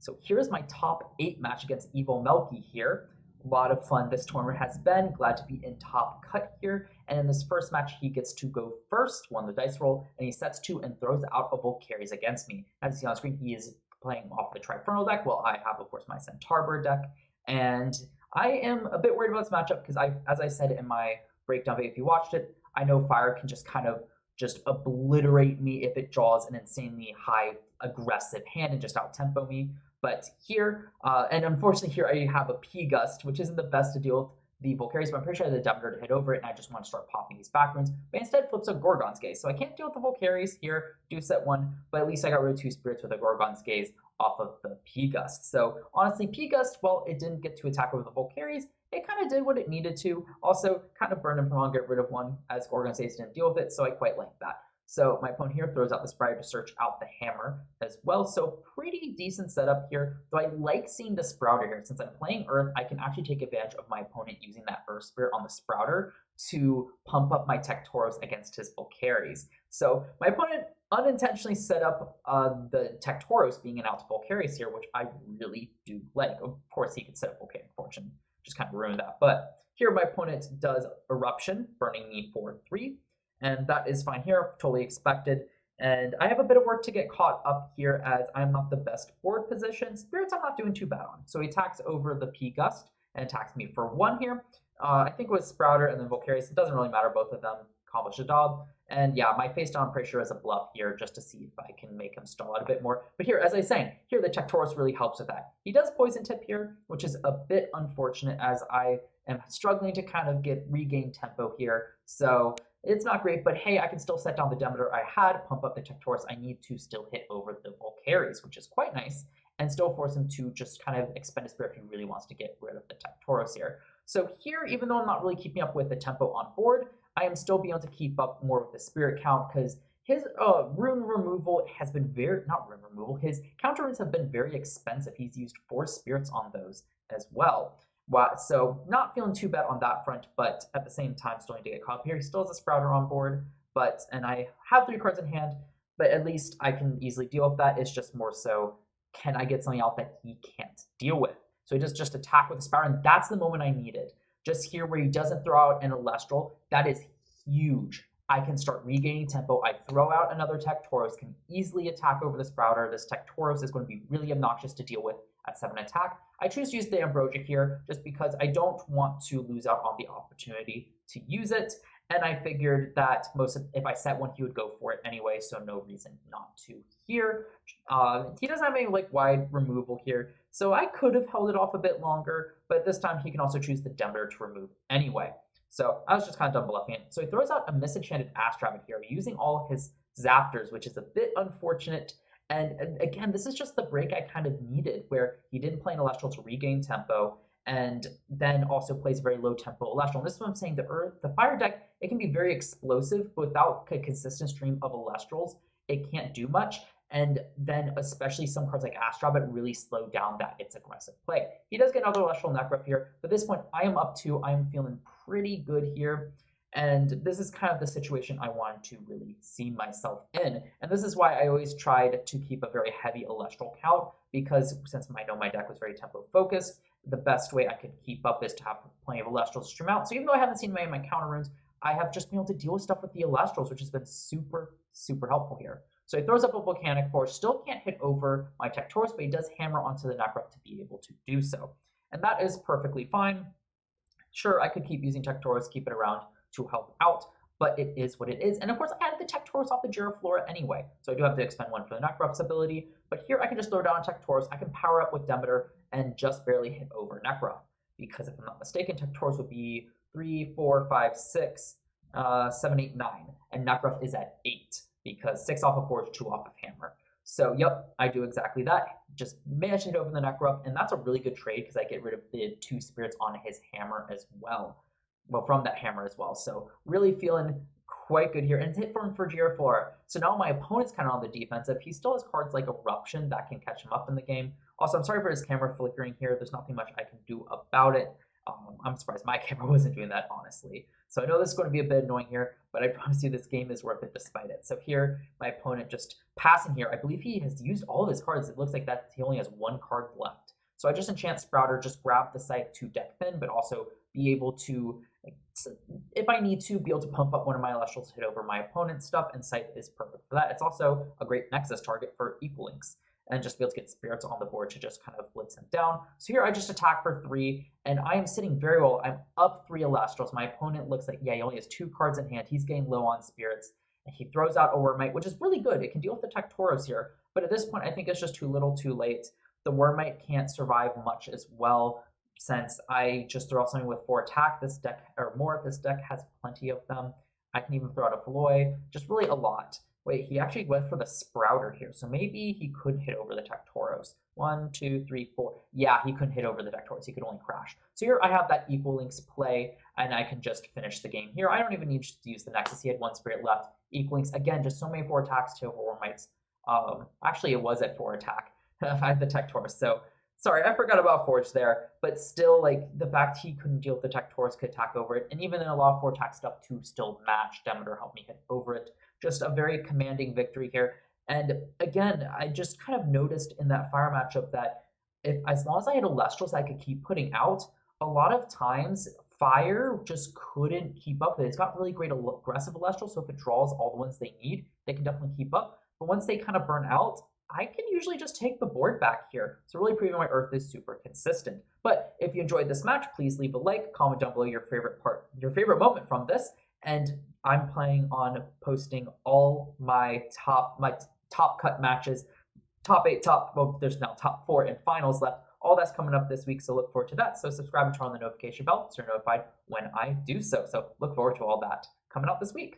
So here's my top 8 match against EvolMelky here. A lot of fun this tournament has been. Glad to be in top cut here. And in this first match, he gets to go first, won the dice roll, and he sets 2 and throws out a Volcaries against me. As you see on screen, he is playing off the Trifernal deck, while I have, of course, my Centaur deck. And I am a bit worried about this matchup because, as I said in my breakdown video, if you watched it, I know Fire can just kind of just obliterate me if it draws an insanely high aggressive hand and just out-tempo me. But here, and unfortunately here I have a P-Gust, which isn't the best to deal with the Volcaries, but I'm pretty sure I had the Demeter to hit over it, and I just want to start popping these back runes. But instead flips a Gorgon's Gaze. So I can't deal with the Volcaries here, do set 1, but at least I got rid of 2 spirits with a Gorgon's Gaze off of the P-Gust. So honestly, P-Gust, well, it didn't get to attack over the Volcaries. It kind of did what it needed to. Also, kind of burned him from on, get rid of 1, as Gorgon's Gaze didn't deal with it, so I quite like that. So my opponent here throws out the Sprider to search out the Hammer as well. So pretty decent setup here. Though I like seeing the Sprouter here. Since I'm playing Earth, I can actually take advantage of my opponent using that Earth Spirit on the Sprouter to pump up my Tectoros against his Volcaries. So my opponent unintentionally set up the Tectoros being an out to Volcaries here, which I really do like. Of course, he could set up Volcanic Fortune, just kind of ruin that. But here my opponent does Eruption, burning me for 3. And that is fine here, totally expected. And I have a bit of work to get caught up here as I'm not the best board position. Spirits I'm not doing too bad on. So he attacks over the P-Gust and attacks me for 1 here. I think it was Sprouter and then Volcaries. It doesn't really matter, both of them accomplish a job. And yeah, my face down, I'm pretty sure is a bluff here just to see if I can make him stall out a bit more. But here, as I was saying, here the Tectoros really helps with that. He does Poison Tip here, which is a bit unfortunate as I am struggling to kind of regain tempo here. So it's not great, but hey, I can still set down the Demeter I had, pump up the Tectoros I need to still hit over the Volcaries, which is quite nice, and still force him to just kind of expend a spirit if he really wants to get rid of the Tectoros here. So here, even though I'm not really keeping up with the tempo on board, I am still being able to keep up more with the spirit count because his rune removal has been his counter runes have been very expensive. He's used 4 spirits on those as well. So not feeling too bad on that front, but at the same time still need to get caught up here. He still has a Sprouter on board, and I have 3 cards in hand, but at least I can easily deal with that. It's just more so, can I get something out that he can't deal with? So he does just attack with the Sprouter, and that's the moment I needed. Just here where he doesn't throw out an Elestral, that is huge. I can start regaining tempo. I throw out another Tectoros, can easily attack over the Sprouter. This Tectoros is going to be really obnoxious to deal with at 7 attack. I choose to use the Ambrosia here just because I don't want to lose out on the opportunity to use it. And I figured that if I set 1, he would go for it anyway, so no reason not to here. He doesn't have any wide removal here, so I could have held it off a bit longer, but this time he can also choose the Demeter to remove anyway. So I was just kind of done bluffing it. So he throws out a Misenchanted aDrive here, using all his Zaptors, which is a bit unfortunate. And again, this is just the break I kind of needed, where he didn't play an Elestral to regain tempo, and then also plays very low tempo Elestral. And this is what I'm saying, the Fire deck, it can be very explosive, but without a consistent stream of Elestrals, it can't do much. And then especially some cards like aDrive, it really slowed down its aggressive play. He does get another Elestral Necrof here, but at this point I am up 2. I am feeling pretty good here. And this is kind of the situation I wanted to really see myself in. And this is why I always tried to keep a very heavy Elestral count, because since I know my deck was very tempo focused, the best way I could keep up is to have plenty of Elestrals stream out. So even though I haven't seen many of my counter runes, I have just been able to deal with stuff with the Elestrals, which has been super, super helpful here. So he throws up a Volcanic Force, still can't hit over my Tectoros, but he does hammer onto the Necrof to be able to do so. And that is perfectly fine. Sure, I could keep using Tectoros, keep it around to help out, but it is what it is. And of course, I added the Tectoros off the Giraflora anyway, so I do have to expend 1 for the Necrof's ability, but here I can just throw down Tectoros, I can power up with Demeter, and just barely hit over Necrof, because if I'm not mistaken, Tectoros would be 3, 4, 5, 6, 7, 8, 9, and Necrof is at 8, because 6 off of Forge, 2 off of Hammer. So yep, I do exactly that. Just managed to hit over the Necrof, and that's a really good trade because I get rid of the 2 spirits on his Hammer as well. Well, from that Hammer as well. So really feeling quite good here. And hit for Giraflora. So now my opponent's kind of on the defensive. He still has cards like Eruption that can catch him up in the game. Also, I'm sorry for his camera flickering here. There's nothing much I can do about it. I'm surprised my camera wasn't doing that, honestly. So I know this is going to be a bit annoying here, but I promise you this game is worth it despite it. So here, my opponent just passing here. I believe he has used all of his cards. It looks like that he only has one card left. So I just enchant Sprouter, just grab the Scythe to deck thin, but also be able to, if I need to, be able to pump up one of my Elestrals to hit over my opponent's stuff, and Scythe is perfect for that. It's also a great Nexus target for Equalinks, and just be able to get spirits on the board to just kind of blitz him down. So here I just attack for 3, and I am sitting very well. I'm up 3 Elestrals. My opponent looks like, yeah, he only has 2 cards in hand. He's getting low on spirits, and he throws out a Wormite, which is really good. It can deal with the Tectoros here, but at this point, I think it's just too little too late. The Wormite can't survive much as well, since I just throw out something with 4 attack. This deck, or more, this deck has plenty of them. I can even throw out a Floy, just really a lot. Wait, he actually went for the Sprouter here, so maybe he could hit over the Tectoros. 1, 2, 3, 4. Yeah, he couldn't hit over the Tectoros. He could only crash. So here I have that Equalinks play, and I can just finish the game here. I don't even need to use the Nexus. He had 1 spirit left. Equalinks, again, just so many 4 attacks to over Wormites. Actually, it was at 4 attack. I had the Tectoros, so sorry, I forgot about Forge there, but still, like, the fact he couldn't deal with the Tectoros, could attack over it, and even in a lot of 4 attack stuff to still match, Demeter helped me hit over it. Just a very commanding victory here. And again, I just kind of noticed in that Fire matchup that as long as I had Elestrals I could keep putting out, a lot of times Fire just couldn't keep up with it. It's got really great aggressive Elestrals, so if it draws all the ones they need, they can definitely keep up. But once they kind of burn out, I can usually just take the board back here. So really proving my Earth is super consistent. But if you enjoyed this match, please leave a like, comment down below your favorite moment from this, and I'm planning on posting all my top cut matches, top 8, well, there's now top 4 and finals left. All that's coming up this week, so look forward to that. So subscribe and turn on the notification bell so you're notified when I do so. So look forward to all that coming up this week.